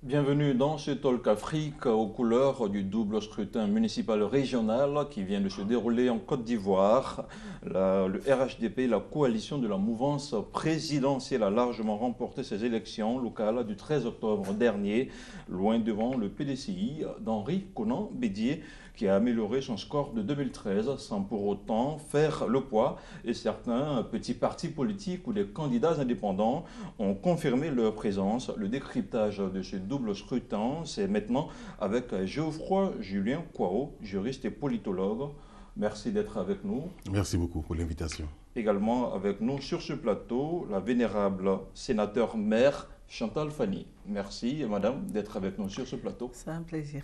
Bienvenue dans ce Talk Afrique aux couleurs du double scrutin municipal régional qui vient de se dérouler en Côte d'Ivoire. Le RHDP, la coalition de la mouvance présidentielle, a largement remporté ces élections locales du 13 octobre dernier, loin devant le PDCI d'Henri Konan Bédié, qui a amélioré son score de 2013 sans pour autant faire le poids. Et certains petits partis politiques ou des candidats indépendants ont confirmé leur présence. Le décryptage de ce double scrutin, c'est maintenant avec Geoffroy Julien Kwao, juriste et politologue. Merci d'être avec nous. Merci beaucoup pour l'invitation. Également avec nous sur ce plateau, la vénérable sénateur maire Chantal Fanny. Merci, madame, d'être avec nous sur ce plateau. C'est un plaisir.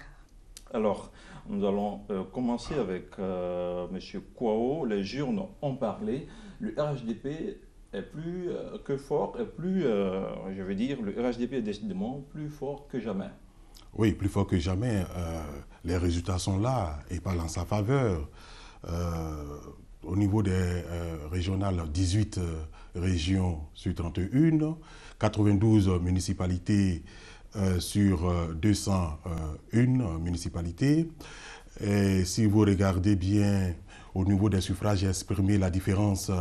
Alors, nous allons commencer avec M. Kwao. Les urnes ont parlé. Le RHDP est plus que fort, et plus, je veux dire, le RHDP est décidément plus fort que jamais. Oui, plus fort que jamais. Les résultats sont là et parlent en sa faveur. Au niveau des régionales, 18 régions sur 31, 92 municipalités sur 201 municipalités. Et si vous regardez bien au niveau des suffrages exprimés, la différence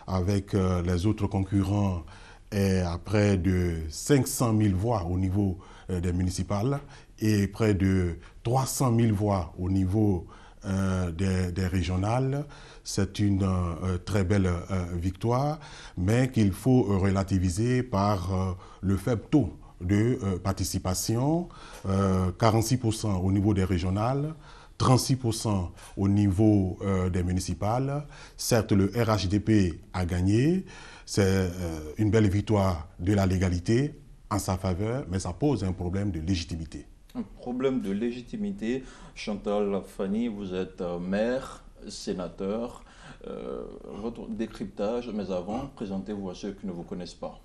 avec les autres concurrents est à près de 500 000 voix au niveau des municipales et près de 300 000 voix au niveau des régionales. C'est une très belle victoire, mais qu'il faut relativiser par le faible taux de participation, 46% au niveau des régionales, 36% au niveau des municipales. Certes, le RHDP a gagné, c'est une belle victoire de la légalité en sa faveur, mais ça pose un problème de légitimité. Un problème de légitimité. Chantal Fanny, vous êtes maire, sénateur. Votre décryptage, mais avant, présentez-vous à ceux qui ne vous connaissent pas.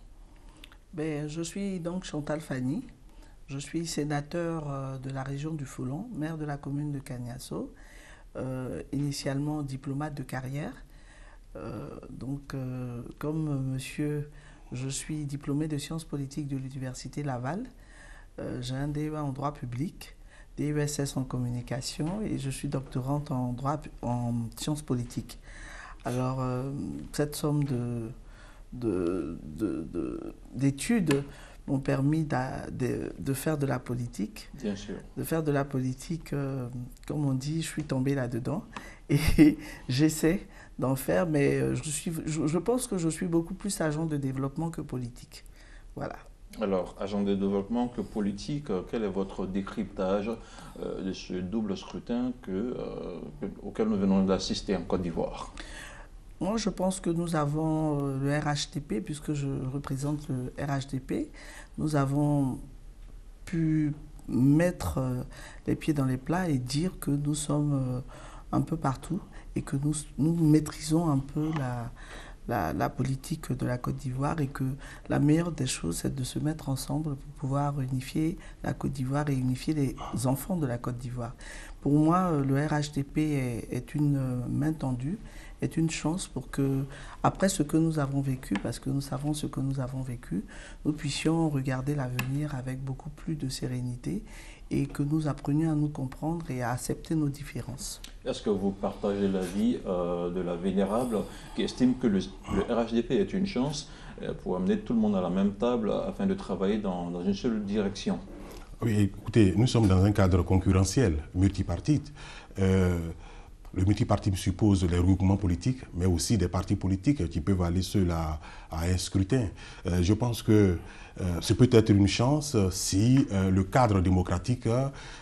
Je suis donc Chantal Fanny. Je suis sénateur de la région du Foulon, maire de la commune de Kaniasso, initialement diplomate de carrière. Comme monsieur, je suis diplômé de sciences politiques de l'université Laval. J'ai un DEA en droit public, DESS en communication et je suis doctorante en droit en sciences politiques. Alors, cette somme d'études m'ont permis de faire de la politique. Bien sûr. De faire de la politique, comme on dit, je suis tombée là-dedans. Et j'essaie d'en faire, mais je pense que je suis beaucoup plus agent de développement que politique. Voilà. Alors, agent de développement que politique, quel est votre décryptage de ce double scrutin auquel nous venons d'assister en Côte d'Ivoire? Moi, je pense que nous avons le RHDP, puisque je représente le RHDP, nous avons pu mettre les pieds dans les plats et dire que nous sommes un peu partout et que nous maîtrisons un peu la politique de la Côte d'Ivoire et que la meilleure des choses, c'est de se mettre ensemble pour pouvoir unifier la Côte d'Ivoire et unifier les enfants de la Côte d'Ivoire. Pour moi, le RHDP est une main tendue, est une chance pour que, après ce que nous avons vécu, parce que nous savons ce que nous avons vécu, nous puissions regarder l'avenir avec beaucoup plus de sérénité et que nous apprenions à nous comprendre et à accepter nos différences. Est-ce que vous partagez l'avis de la vénérable qui estime que le RHDP est une chance pour amener tout le monde à la même table afin de travailler dans une seule direction? Oui, écoutez, nous sommes dans un cadre concurrentiel, multipartite. Le multipartisme suppose les regroupements politiques, mais aussi des partis politiques qui peuvent aller seuls à un scrutin. Je pense que ce peut être une chance si le cadre démocratique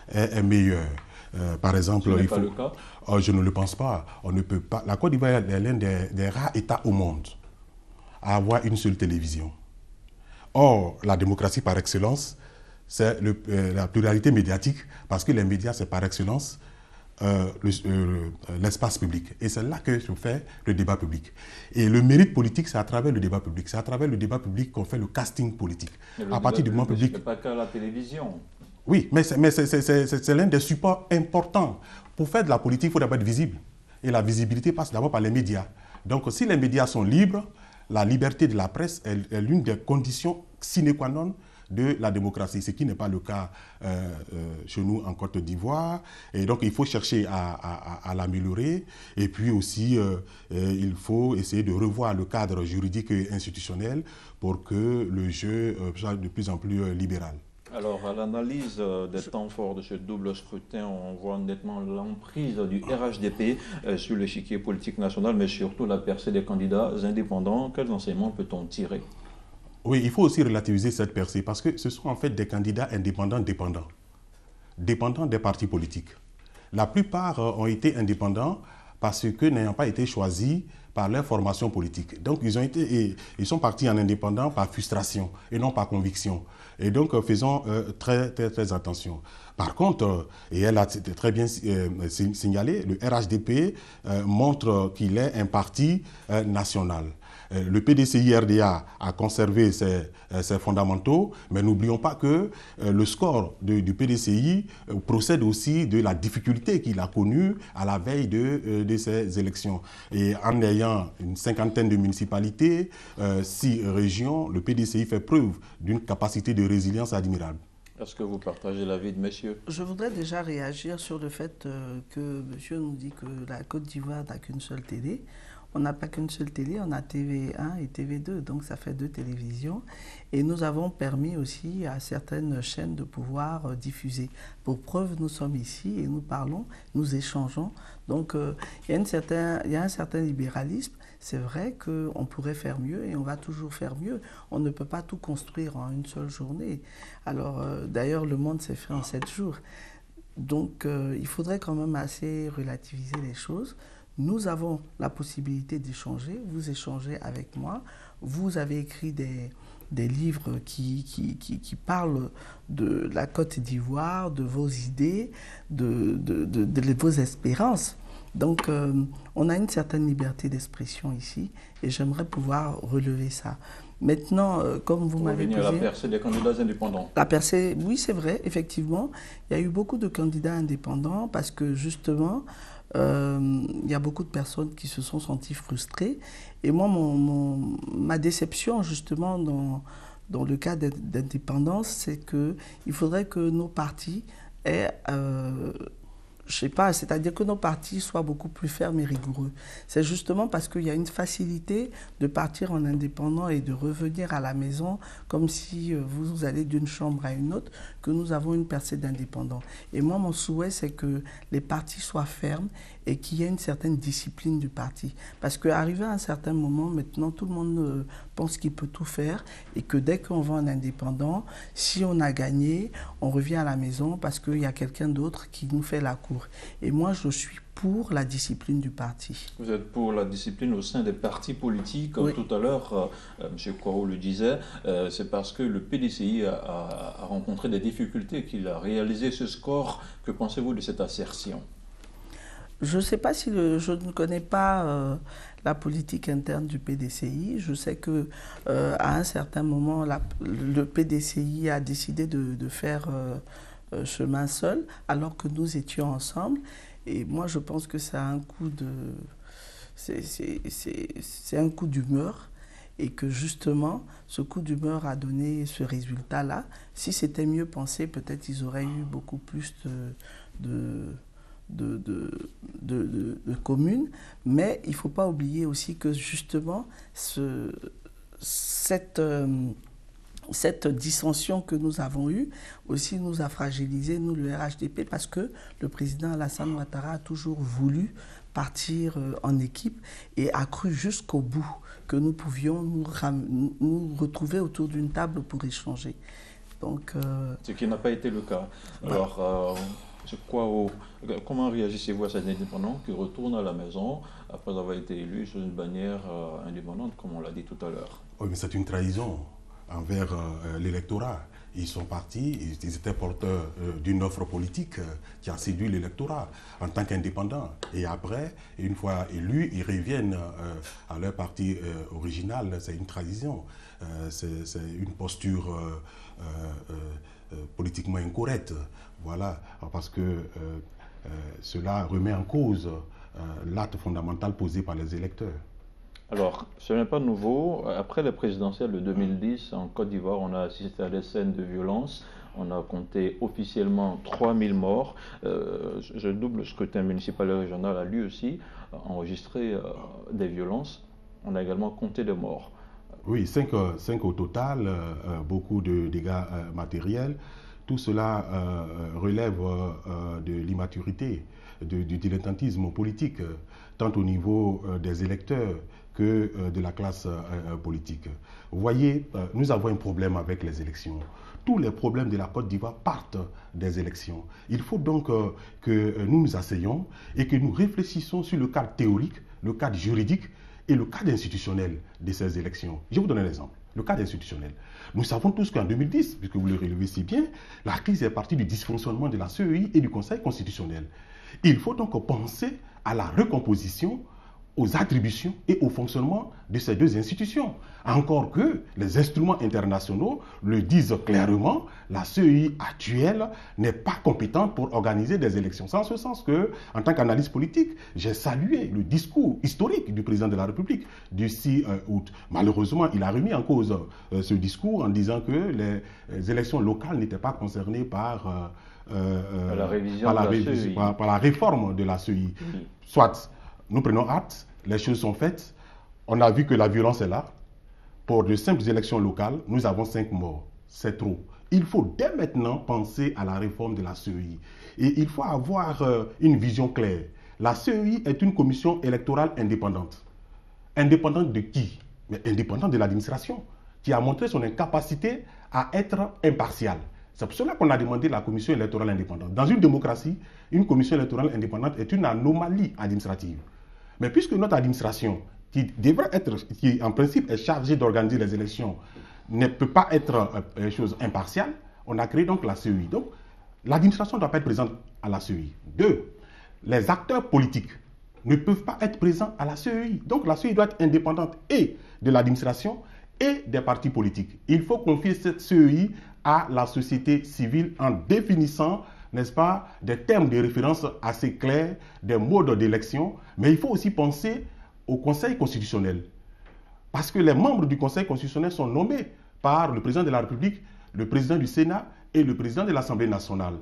est meilleur. Par exemple, ce n'est pas le cas. Je ne le pense pas. On ne peut pas. La Côte d'Ivoire est l'un des rares États au monde à avoir une seule télévision. Or, la démocratie par excellence, c'est la pluralité médiatique, parce que les médias, c'est par excellence l'espace public. Et c'est là que se fait le débat public. Et le mérite politique, c'est à travers le débat public. C'est à travers le débat public qu'on fait le casting politique. Mais à partir du moment public... Ce n'est pas qu'à la télévision. Oui, mais c'est l'un des supports importants. Pour faire de la politique, il faut d'abord être visible. Et la visibilité passe d'abord par les médias. Donc, si les médias sont libres, la liberté de la presse est l'une des conditions sine qua non de la démocratie, ce qui n'est pas le cas chez nous en Côte d'Ivoire. Et donc, il faut chercher à l'améliorer. Et puis aussi, il faut essayer de revoir le cadre juridique et institutionnel pour que le jeu soit de plus en plus libéral. Alors, à l'analyse des temps forts de ce double scrutin, on voit nettement l'emprise du RHDP sur l'échiquier politique national, mais surtout la percée des candidats indépendants. Quels enseignements peut-on tirer? Oui, il faut aussi relativiser cette percée parce que ce sont en fait des candidats indépendants dépendants des partis politiques. La plupart ont été indépendants parce que n'ayant pas été choisis par leur formation politique. Donc, ils sont partis en indépendant par frustration et non par conviction. Et donc, faisons très attention. Par contre, et elle a très bien signalé, le RHDP montre qu'il est un parti national. Le PDCI-RDA a conservé ses fondamentaux, mais n'oublions pas que le score du PDCI procède aussi de la difficulté qu'il a connue à la veille de ces élections. Et en ayant une cinquantaine de municipalités, 6 régions, le PDCI fait preuve d'une capacité de résilience admirable. Est-ce que vous partagez l'avis de messieurs? Je voudrais déjà réagir sur le fait que monsieur nous dit que la Côte d'Ivoire n'a qu'une seule télé. On n'a pas qu'une seule télé, on a TV1 et TV2, donc ça fait 2 télévisions. Et nous avons permis aussi à certaines chaînes de pouvoir diffuser. Pour preuve, nous sommes ici et nous parlons, nous échangeons. Donc il y a un certain libéralisme. C'est vrai qu'on pourrait faire mieux et on va toujours faire mieux. On ne peut pas tout construire en une seule journée. Alors d'ailleurs, le monde s'est fait en 7 jours. Donc il faudrait quand même assez relativiser les choses. Nous avons la possibilité d'échanger, vous échangez avec moi, vous avez écrit des livres qui parlent de la Côte d'Ivoire, de vos idées, de vos espérances. Donc on a une certaine liberté d'expression ici et j'aimerais pouvoir relever ça. Maintenant, comme vous m'avez posé... Revenir à la percée des candidats indépendants. La percée, oui c'est vrai, effectivement, il y a eu beaucoup de candidats indépendants parce que justement... il y a beaucoup de personnes qui se sont senties frustrées. Et moi, ma déception, justement, dans le cas d'indépendance, c'est qu'il faudrait que nos partis aient... je sais pas, c'est-à-dire que nos partis soient beaucoup plus fermes et rigoureux. C'est justement parce qu'il y a une facilité de partir en indépendant et de revenir à la maison comme si vous allez d'une chambre à une autre, que nous avons une percée d'indépendants. Et moi, mon souhait, c'est que les partis soient fermes et qu'il y ait une certaine discipline du parti. Parce qu'arrivé à un certain moment, maintenant, tout le monde pense qu'il peut tout faire et que dès qu'on va en indépendant, si on a gagné, on revient à la maison parce qu'il y a quelqu'un d'autre qui nous fait la cour. Et moi, je suis pour la discipline du parti. Vous êtes pour la discipline au sein des partis politiques. Oui. Tout à l'heure, M. Kouaro le disait, c'est parce que le PDCI a rencontré des difficultés qu'il a réalisé ce score. Que pensez-vous de cette assertion? Je ne sais pas si je ne connais pas la politique interne du PDCI. Je sais que à un certain moment, le PDCI a décidé de faire chemin seul, alors que nous étions ensemble. Et moi, je pense que c'est un coup c'est un coup d'humeur. Et que justement, ce coup d'humeur a donné ce résultat-là. Si c'était mieux pensé, peut-être ils auraient eu beaucoup plus de communes, mais il ne faut pas oublier aussi que justement cette dissension que nous avons eue aussi nous a fragilisé, nous le RHDP, parce que le président Alassane Ouattara a toujours voulu partir en équipe et a cru jusqu'au bout que nous pouvions nous retrouver autour d'une table pour échanger. Donc, ce qui n'a pas été le cas. Alors, comment réagissez-vous à cet indépendant qui retourne à la maison après avoir été élu sur une bannière indépendante, comme on l'a dit tout à l'heure? Oui, mais c'est une trahison envers l'électorat. Ils sont partis, ils étaient porteurs d'une offre politique qui a séduit l'électorat en tant qu'indépendants. Et après, une fois élus, ils reviennent à leur parti original. C'est une trahison. C'est une posture politiquement incorrecte. Voilà, parce que cela remet en cause l'acte fondamental posé par les électeurs. Alors, ce n'est pas nouveau. Après les présidentielles de 2010, en Côte d'Ivoire, on a assisté à des scènes de violence. On a compté officiellement 3000 morts. Ce double scrutin municipal et régional a lui aussi enregistré des violences. On a également compté des morts. Oui, 5 au total, beaucoup de dégâts matériels. Tout cela relève de l'immaturité, du dilettantisme politique, tant au niveau des électeurs que de la classe politique. Vous voyez, nous avons un problème avec les élections. Tous les problèmes de la Côte d'Ivoire partent des élections. Il faut donc que nous nous asseyions et que nous réfléchissions sur le cadre théorique, le cadre juridique et le cadre institutionnel de ces élections. Je vais vous donner un exemple. Le cadre institutionnel. Nous savons tous qu'en 2010, puisque vous le relevez si bien, la crise est partie du dysfonctionnement de la CEI et du Conseil constitutionnel. Il faut donc penser à la recomposition, aux attributions et au fonctionnement de ces deux institutions. Encore que les instruments internationaux le disent clairement, la CEI actuelle n'est pas compétente pour organiser des élections. C'est en ce sens que, en tant qu'analyste politique, j'ai salué le discours historique du président de la République du 6 août. Malheureusement, il a remis en cause ce discours en disant que les élections locales n'étaient pas concernées par la réforme de la CEI. Oui. Soit nous prenons acte, les choses sont faites, on a vu que la violence est là. Pour de simples élections locales, nous avons 5 morts. C'est trop. Il faut dès maintenant penser à la réforme de la CEI. Et il faut avoir une vision claire. La CEI est une commission électorale indépendante. Indépendante de qui? Mais indépendante de l'administration, qui a montré son incapacité à être impartiale. C'est pour cela qu'on a demandé la commission électorale indépendante. Dans une démocratie, une commission électorale indépendante est une anomalie administrative. Mais puisque notre administration, qui devrait être, qui en principe est chargée d'organiser les élections, ne peut pas être une chose impartiale, on a créé donc la CEI. Donc, l'administration ne doit pas être présente à la CEI. 2, les acteurs politiques ne peuvent pas être présents à la CEI. Donc, la CEI doit être indépendante et de l'administration et des partis politiques. Il faut confier cette CEI à la société civile en définissant, n'est-ce pas, des termes de référence assez clairs, des modes d'élection, mais il faut aussi penser au Conseil constitutionnel. Parce que les membres du Conseil constitutionnel sont nommés par le président de la République, le président du Sénat et le président de l'Assemblée nationale.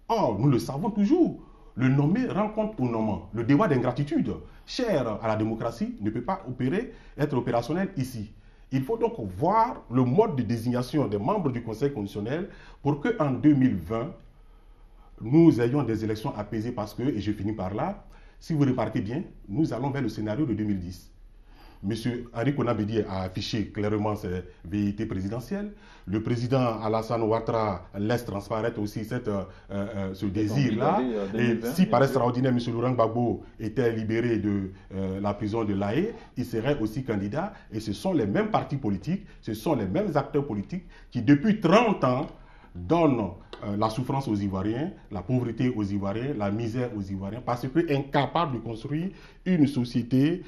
Or, nous le savons toujours, le nommé rend compte au nommant. Le devoir d'ingratitude, cher à la démocratie, ne peut pas être opérationnel ici. Il faut donc voir le mode de désignation des membres du Conseil constitutionnel pour qu'en 2020, nous ayons des élections apaisées parce que, et je finis par là, si vous remarquez bien, nous allons vers le scénario de 2010. M. Henri Konan Bédié a affiché clairement ses velléités présidentielles. Le président Alassane Ouattara laisse transparaître aussi ce désir-là. Et si par extraordinaire, M. Laurent Gbagbo était libéré de la prison de La Haye, il serait aussi candidat. Et ce sont les mêmes partis politiques, ce sont les mêmes acteurs politiques qui, depuis 30 ans, donnent la souffrance aux Ivoiriens, la pauvreté aux Ivoiriens, la misère aux Ivoiriens, parce qu'incapables de construire une société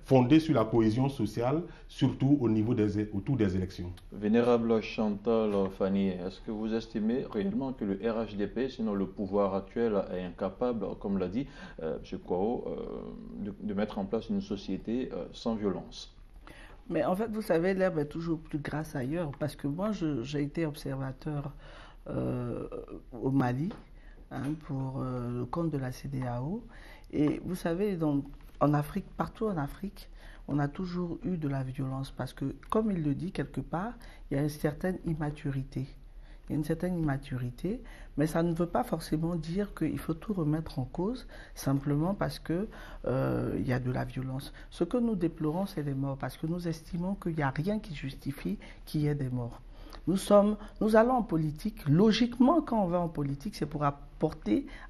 fondée sur la cohésion sociale, surtout autour des élections. Vénérable Chantal Fanny, est-ce que vous estimez réellement que le RHDP, sinon le pouvoir actuel, est incapable, comme l'a dit M. Kouao, de mettre en place une société sans violence? Mais en fait, vous savez, l'herbe est toujours plus grasse ailleurs, parce que moi, j'ai été observateur au Mali, pour le compte de la CEDEAO. Et vous savez, en Afrique, partout en Afrique, on a toujours eu de la violence, parce que, comme il le dit quelque part, il y a une certaine immaturité. Il y a une certaine immaturité, mais ça ne veut pas forcément dire qu'il faut tout remettre en cause simplement parce qu'il y a de la violence. Ce que nous déplorons, c'est les morts, parce que nous estimons qu'il n'y a rien qui justifie qu'il y ait des morts. Nous allons en politique, logiquement quand on va en politique, c'est pour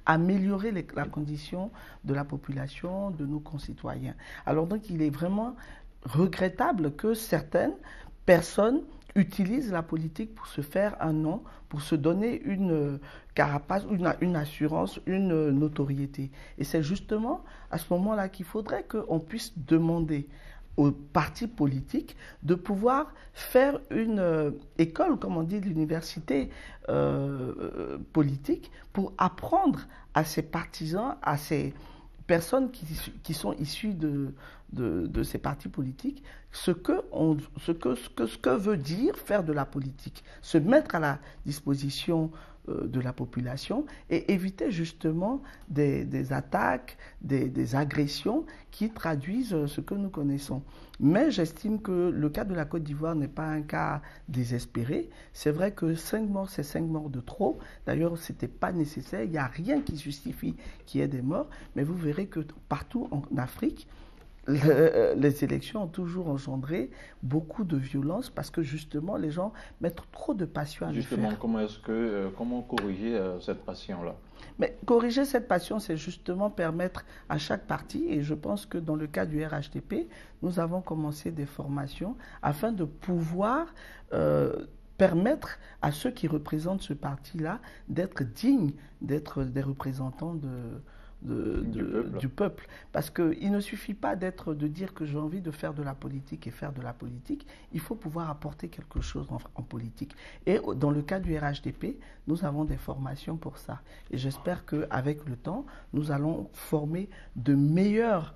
améliorer la condition de la population, de nos concitoyens. Alors donc il est vraiment regrettable que certaines personnes utilisent la politique pour se faire un nom, pour se donner une carapace, une assurance, une notoriété. Et c'est justement à ce moment-là qu'il faudrait qu'on puisse demander aux partis politiques de pouvoir faire une école, comme on dit, l'université politique, pour apprendre à ces partisans, à ces personnes qui sont issues de ces partis politiques, ce que veut dire faire de la politique, se mettre à la disposition de la population et éviter justement des attaques, des agressions qui traduisent ce que nous connaissons. Mais j'estime que le cas de la Côte d'Ivoire n'est pas un cas désespéré. C'est vrai que 5 morts, c'est 5 morts de trop. D'ailleurs, ce n'était pas nécessaire. Il n'y a rien qui justifie qu'il y ait des morts. Mais vous verrez que partout en Afrique, les élections ont toujours engendré beaucoup de violence parce que justement les gens mettent trop de passion à le faire. Justement, comment corriger cette passion-là? Mais corriger cette passion, c'est justement permettre à chaque parti, et je pense que dans le cas du RHDP, nous avons commencé des formations afin de pouvoir permettre à ceux qui représentent ce parti-là d'être dignes d'être des représentants du peuple. Parce qu'il ne suffit pas de dire que j'ai envie de faire de la politique et faire de la politique. Il faut pouvoir apporter quelque chose en politique. Et dans le cas du RHDP, nous avons des formations pour ça. Et j'espère qu'avec le temps, nous allons former de meilleurs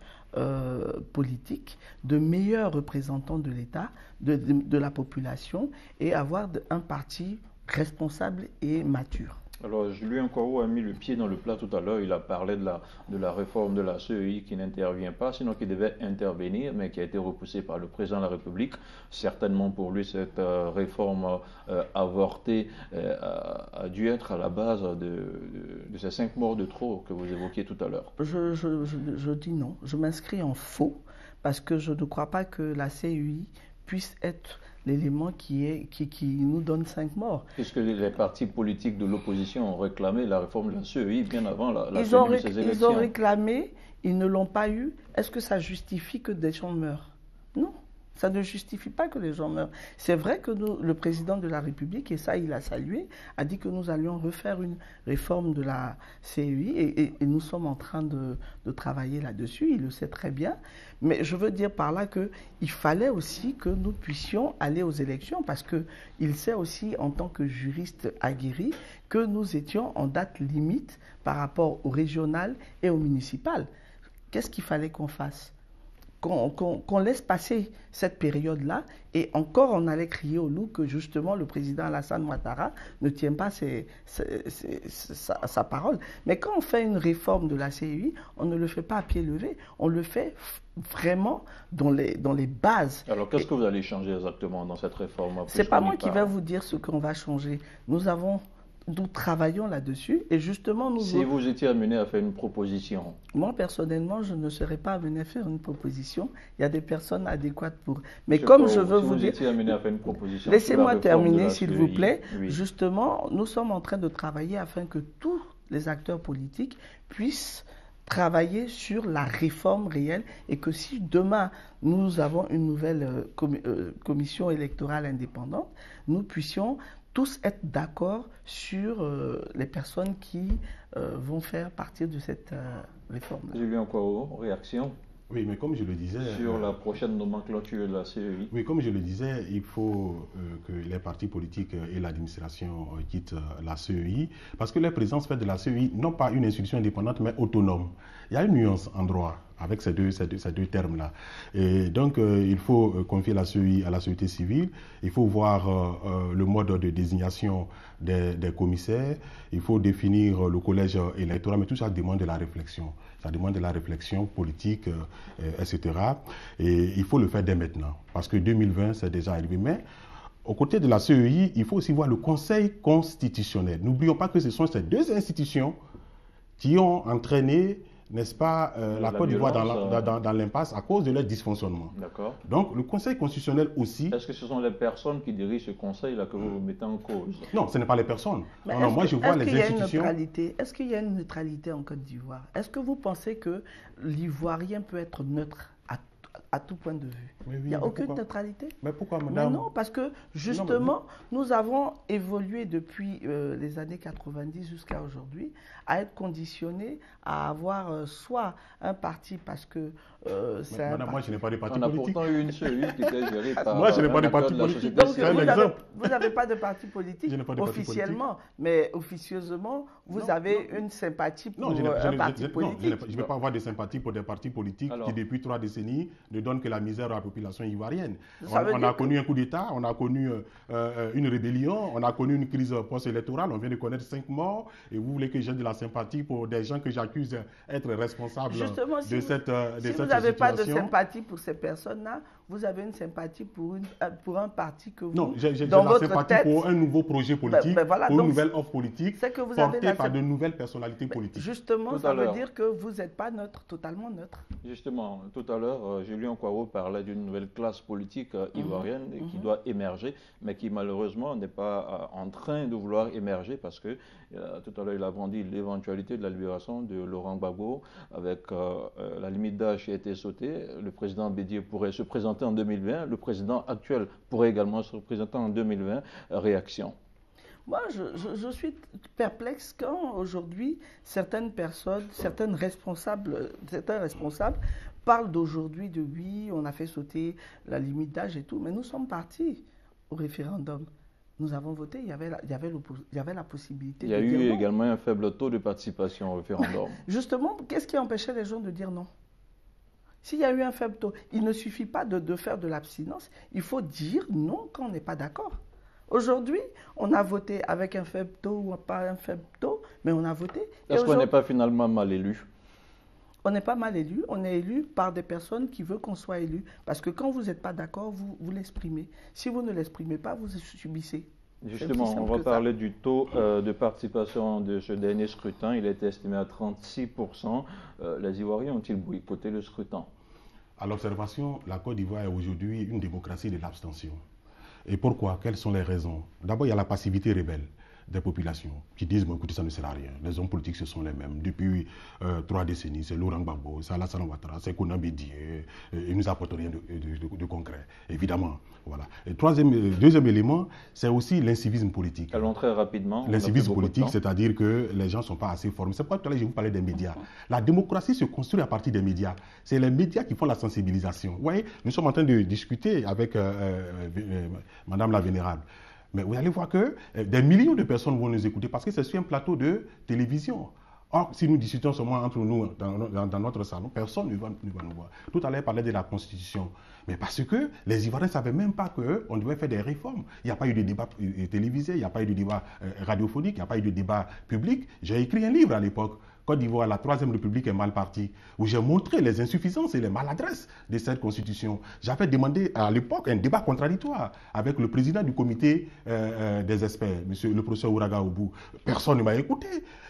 politiques, de meilleurs représentants de l'État, de la population, et avoir un parti responsable et mature. Alors, Julien Nkoro a mis le pied dans le plat tout à l'heure. Il a parlé de la réforme de la CEI qui n'intervient pas, sinon qui devait intervenir, mais qui a été repoussée par le président de la République. Certainement pour lui, cette réforme avortée a dû être à la base de ces 5 morts de trop que vous évoquiez tout à l'heure. Je dis non. Je m'inscris en faux parce que je ne crois pas que la CEI puisse être l'élément qui nous donne 5 morts. Puisque les partis politiques de l'opposition ont réclamé la réforme de la CEI bien avant la tenue de ces élections. Ils ont réclamé, ils ne l'ont pas eu. Est-ce que ça justifie que des gens meurent? Non. Ça ne justifie pas que les gens meurent. C'est vrai que le président de la République, et ça il a salué, a dit que nous allions refaire une réforme de la CEI et nous sommes en train de travailler là-dessus, il le sait très bien. Mais je veux dire par là qu'il fallait aussi que nous puissions aller aux élections parce qu'il sait aussi en tant que juriste aguerri que nous étions en date limite par rapport au régional et au municipal. Qu'est-ce qu'il fallait qu'on fasse ? Qu'on laisse passer cette période-là et encore on allait crier au loup que justement le président Alassane Ouattara ne tient pas sa parole. Mais quand on fait une réforme de la CEI, on ne le fait pas à pied levé, on le fait vraiment dans les bases. Alors qu'est-ce que vous allez changer exactement dans cette réforme? C'est pas moi qui vais vous dire ce qu'on va changer. Nous travaillons là-dessus et justement nous... Si vous étiez amené à faire une proposition? Moi personnellement, je ne serais pas amené à faire une proposition. Il y a des personnes adéquates pour... Mais comme je veux vous dire... Si vous étiez amené à faire une proposition... Laissez-moi terminer s'il vous plaît. Oui. Justement, nous sommes en train de travailler afin que tous les acteurs politiques puissent travailler sur la réforme réelle et que si demain nous avons une nouvelle commission électorale indépendante, nous puissions tous être d'accord sur les personnes qui vont faire partie de cette réforme. Julien Nkoro, réaction? Oui, mais comme je le disais... Sur la prochaine nomenclature de la CEI. Oui, comme je le disais, il faut que les partis politiques et l'administration quittent la CEI, parce que leur présence fait de la CEI non pas une institution indépendante, mais autonome. Il y a une nuance en droit avec ces deux termes-là. Et donc, il faut confier la CEI à la société civile, il faut voir le mode de désignation des commissaires, il faut définir le collège électoral, mais tout ça demande de la réflexion. Ça demande de la réflexion politique, etc. Et il faut le faire dès maintenant, parce que 2020, c'est déjà arrivé. Mais aux côtés de la CEI, il faut aussi voir le Conseil constitutionnel. N'oublions pas que ce sont ces deux institutions qui ont entraîné, n'est-ce pas, la Côte d'Ivoire dans l'impasse à cause de leur dysfonctionnement. D'accord. Donc, le Conseil constitutionnel aussi... Est-ce que ce sont les personnes qui dirigent ce Conseil-là que vous mettez en cause? Non, ce n'est pas les personnes. Non, moi, je vois les institutions... Est-ce qu'il y a une neutralité en Côte d'Ivoire? Est-ce que vous pensez que l'Ivoirien peut être neutre à tout point de vue. Oui, Il n'y a aucune neutralité. Mais pourquoi, madame? Mais non, parce que justement, nous avons évolué depuis les années 90 jusqu'à aujourd'hui à être conditionnés à avoir soit un parti parce que c'est un madame, moi, je n'ai pas de parti On a politique. pourtant eu une cellule qui était gérée par Moi, je n'ai pas de un parti acteur de la politique. société Donc, C'est un civile. exemple. vous n'avez pas de parti politique Je n'ai pas de parti officiellement, mais officieusement, vous avez une sympathie pour Non, un parti non, politique. je ne vais pas avoir de sympathie pour des partis politiques Alors. qui, depuis 3 décennies, ne donnent que la misère à la population ivoirienne. Ça veut On dire a connu un coup d'État, on a connu une rébellion, on a connu une crise post-électorale, on vient de connaître 5 morts, et vous voulez que j'ai de la sympathie pour des gens que j'accuse d'être responsables Justement, de si cette si vous situation. n'avez pas de sympathie pour ces personnes-là, vous avez une sympathie pour un parti que vous, Non, j'ai dans la votre sympathie tête, pour un nouveau projet politique, voilà, pour une donc, nouvelle offre politique, c'est que vous avez portée la par symp- de nouvelles personnalités politiques. Justement, Tout ça à veut l'heure. dire que vous n'êtes pas neutre, totalement neutre. Justement, tout à l'heure, Julien Kouaro parlait d'une nouvelle classe politique ivoirienne qui doit émerger, mais qui malheureusement n'est pas en train de vouloir émerger parce que, tout à l'heure, il a brandi l'éventualité de la libération de Laurent Gbagbo avec la limite d'âge qui a été sautée. Le président Bédié pourrait se présenter en 2020, le président actuel pourrait également se présenter en 2020. Réaction. Moi, je suis perplexe quand aujourd'hui certaines personnes, certains responsables parlent d'aujourd'hui de oui, on a fait sauter la limite d'âge et tout, mais nous sommes partis au référendum. Nous avons voté, il y avait la possibilité Il y a de eu dire non. également un faible taux de participation au référendum. Justement, qu'est-ce qui empêchait les gens de dire non? S'il y a eu un faible taux, il ne suffit pas de faire de l'abstinence, il faut dire non quand on n'est pas d'accord. Aujourd'hui, on a voté avec un faible taux ou pas un faible taux, mais on a voté. Est-ce qu'on n'est pas finalement mal élu? On n'est pas mal élu, on est élu par des personnes qui veulent qu'on soit élu. Parce que quand vous n'êtes pas d'accord, vous l'exprimez. Si vous ne l'exprimez pas, vous subissez. Justement, on va parler du taux de participation de ce dernier scrutin. Il a été estimé à 36%. Les Ivoiriens ont-ils boycotté le scrutin? À l'observation, la Côte d'Ivoire est aujourd'hui une démocratie de l'abstention. Et pourquoi? Quelles sont les raisons? D'abord, il y a la passivité rebelle des populations qui disent bon, écoutez, ça ne sert à rien. Les hommes politiques, ce sont les mêmes. Depuis 3 décennies, c'est Laurent Gbagbo, c'est Alassane Ouattara, c'est Konan Bédié. Ils ne nous apportent rien de concret, évidemment. Voilà. Et deuxième élément, c'est aussi l'incivisme politique. Allons très rapidement. L'incivisme politique, c'est-à-dire que les gens ne sont pas assez formés. C'est pourquoi tout à l'heure, je vous parlais des médias. La démocratie se construit à partir des médias. C'est les médias qui font la sensibilisation. Vous voyez, nous sommes en train de discuter avec Madame la Vénérable. Mais vous allez voir que des millions de personnes vont nous écouter parce que c'est sur un plateau de télévision. Or, si nous discutons seulement entre nous dans notre salon, personne ne va nous voir. Tout à l'heure, il parlait de la Constitution. Mais parce que les Ivoiriens ne savaient même pas qu'on devait faire des réformes. Il n'y a pas eu de débat télévisé, il n'y a pas eu de débat radiophonique, il n'y a pas eu de débat public. J'ai écrit un livre à l'époque. Côte d'Ivoire, la Troisième République est mal partie, où j'ai montré les insuffisances et les maladresses de cette constitution. J'avais demandé à l'époque un débat contradictoire avec le président du comité des experts, le professeur Ouraga Oubou. Personne ne m'a écouté.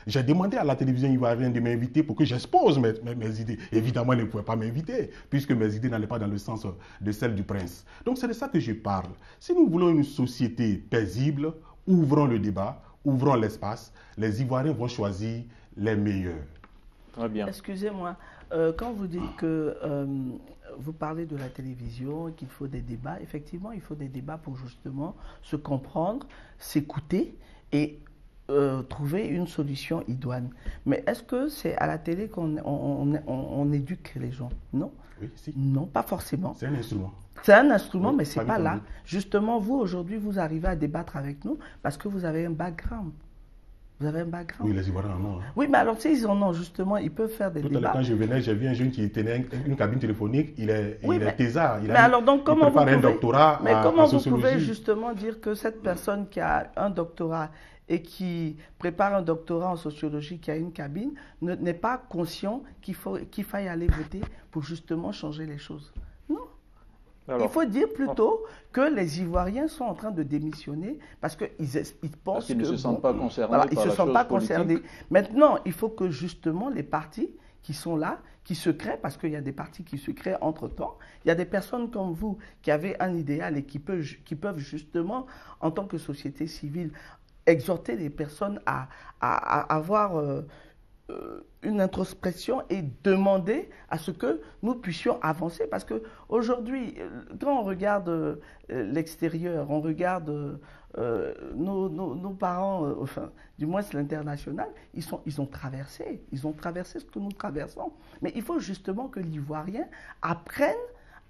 J'ai demandé à la télévision ivoirienne de m'inviter pour que j'expose mes idées. Évidemment, elle ne pouvait pas m'inviter, puisque mes idées n'allaient pas dans le sens de celles du prince. Donc c'est de ça que je parle. Si nous voulons une société paisible, ouvrons le débat, ouvrons l'espace, les Ivoiriens vont choisir les meilleurs. Très bien. Excusez-moi, quand vous dites que vous parlez de la télévision, qu'il faut des débats, effectivement, il faut des débats pour justement se comprendre, s'écouter et trouver une solution idoine. Mais est-ce que c'est à la télé qu'on éduque les gens? Non. Oui, si. Non, pas forcément. C'est un instrument. C'est un instrument, Oui, mais ce n'est pas là. entendu. Justement, vous, aujourd'hui, vous arrivez à débattre avec nous parce que vous avez un background. Vous avez un background. Oui, les Ivoiriens en ont. Hein. Oui, mais alors s'ils en ont, justement, ils peuvent faire des Tout à l'heure, débats. quand je venais, j'ai vu un jeune qui tenait une cabine téléphonique. Il est thésard. Mais alors, donc, comment il prépare vous un pouvez, doctorat mais en comment vous sociologie. pouvez justement dire que cette personne qui a un doctorat et qui prépare un doctorat en sociologie, qui a une cabine, n'est pas conscient qu'il faille aller voter pour justement changer les choses? Non. Alors, il faut dire plutôt que les Ivoiriens sont en train de démissionner parce qu'ils pensent parce qu'ils ne que, se sentent pas concernés voilà, ils par ne la se sentent chose pas politique. concernés. Maintenant, il faut que justement les partis qui sont là, qui se créent, parce qu'il y a des partis qui se créent entre-temps, il y a des personnes comme vous qui avez un idéal et qui peuvent justement, en tant que société civile, exhorter les personnes à avoir une introspection et demander à ce que nous puissions avancer. Parce qu'aujourd'hui, quand on regarde l'extérieur, on regarde nos parents, enfin, du moins c'est l'international, ils ont traversé ce que nous traversons. Mais il faut justement que l'Ivoirien apprenne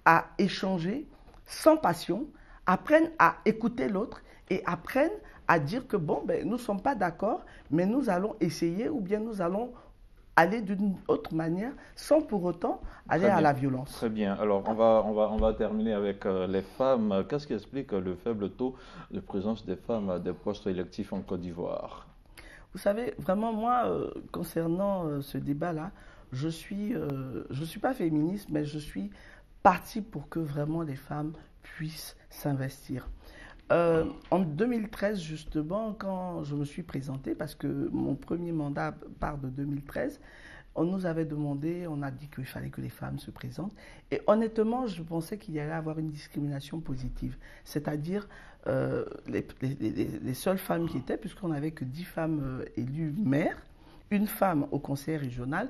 à échanger sans passion, apprenne à écouter l'autre et apprenne à dire que bon, ben, nous ne sommes pas d'accord, mais nous allons essayer ou bien nous allons aller d'une autre manière sans pour autant aller à la violence. Très bien. Alors, on va terminer avec les femmes. Qu'est-ce qui explique le faible taux de présence des femmes à des postes électifs en Côte d'Ivoire? Vous savez, vraiment, moi, concernant ce débat-là, je suis pas féministe, mais je suis partie pour que vraiment les femmes puissent s'investir. En 2013, justement, quand je me suis présentée, parce que mon premier mandat part de 2013, on nous avait demandé, on a dit qu'il fallait que les femmes se présentent. Et honnêtement, je pensais qu'il y allait avoir une discrimination positive. C'est-à-dire, les seules femmes qui étaient, puisqu'on n'avait que 10 femmes élues maires, une femme au conseil régional,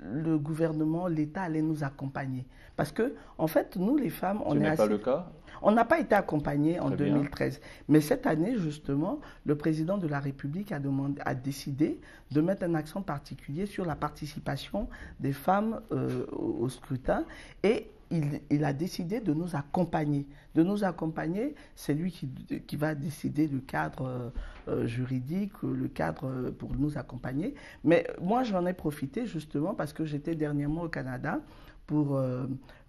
le gouvernement, l'État allait nous accompagner. Parce que, en fait, nous, les femmes, on est Ce n'est pas le cas? On n'a pas été accompagnés en 2013. Mais cette année, justement, le président de la République a décidé de mettre un accent particulier sur la participation des femmes au scrutin. Et il a décidé de nous accompagner. De nous accompagner, c'est lui qui va décider du cadre juridique, le cadre pour nous accompagner. Mais moi, j'en ai profité justement parce que j'étais dernièrement au Canada pour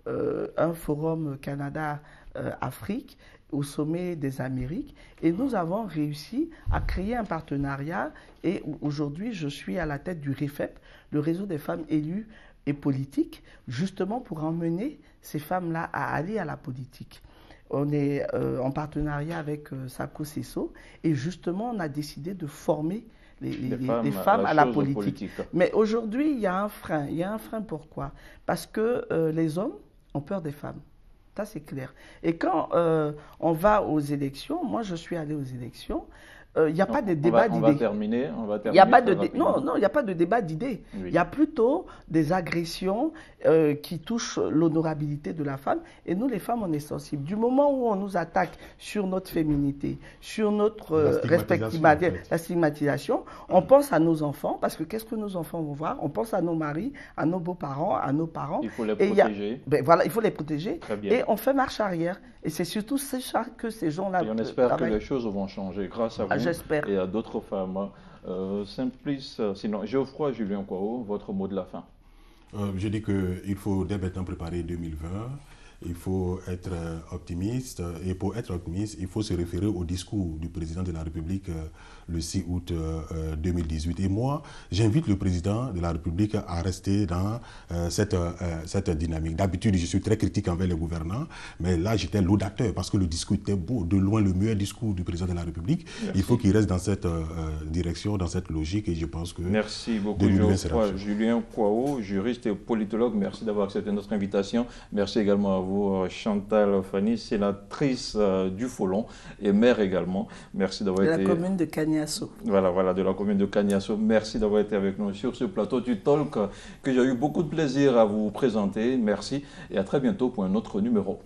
un forum Canada-Afrique au sommet des Amériques. Et nous avons réussi à créer un partenariat. Et aujourd'hui, je suis à la tête du REFEP, le réseau des femmes élues et politiques, justement pour emmener ces femmes-là à aller à la politique. On est en partenariat avec Sako Sesso et justement on a décidé de former les femmes à la politique. Mais aujourd'hui, il y a un frein. Il y a un frein pourquoi? Parce que les hommes ont peur des femmes. Ça, c'est clair. Et quand on va aux élections, moi je suis allée aux élections, il n'y a pas de débat d'idées. On va terminer. Il n'y a pas de il n'y a pas de débat d'idées. Oui. Il y a plutôt des agressions qui touchent l'honorabilité de la femme. Et nous, les femmes, on est sensibles. Du moment où on nous attaque sur notre féminité, sur notre la stigmatisation, on pense à nos enfants, parce que qu'est-ce que nos enfants vont voir? On pense à nos maris, à nos beaux-parents, à nos parents. Il faut les protéger. Voilà, il faut les protéger. Et on fait marche arrière. Et c'est surtout ça que ces gens-là travaillent. Et on espère que les choses vont changer grâce à vous. J'espère. Et à d'autres femmes. Simplice, sinon, Geoffroy Julien Kwao, votre mot de la fin. Je dis qu'il faut dès maintenant préparer 2020. Il faut être optimiste. Et pour être optimiste, il faut se référer au discours du président de la République le 6 août 2018. Et moi, j'invite le président de la République à rester dans cette dynamique. D'habitude, je suis très critique envers les gouvernants, mais là, j'étais laudateur parce que le discours était beau, de loin le meilleur discours du président de la République. Merci. Il faut qu'il reste dans cette direction, dans cette logique, et je pense que... Merci beaucoup, Geoffroy Julien Kwao, juriste et politologue. Merci d'avoir accepté notre invitation. Merci également à vous, Chantal Fanny, sénatrice du Folon et maire également. Merci d'avoir été... De la commune de Kaniasso. Voilà, de la commune de Kaniasso. Merci d'avoir été avec nous sur ce plateau du Talk que j'ai eu beaucoup de plaisir à vous présenter. Merci et à très bientôt pour un autre numéro.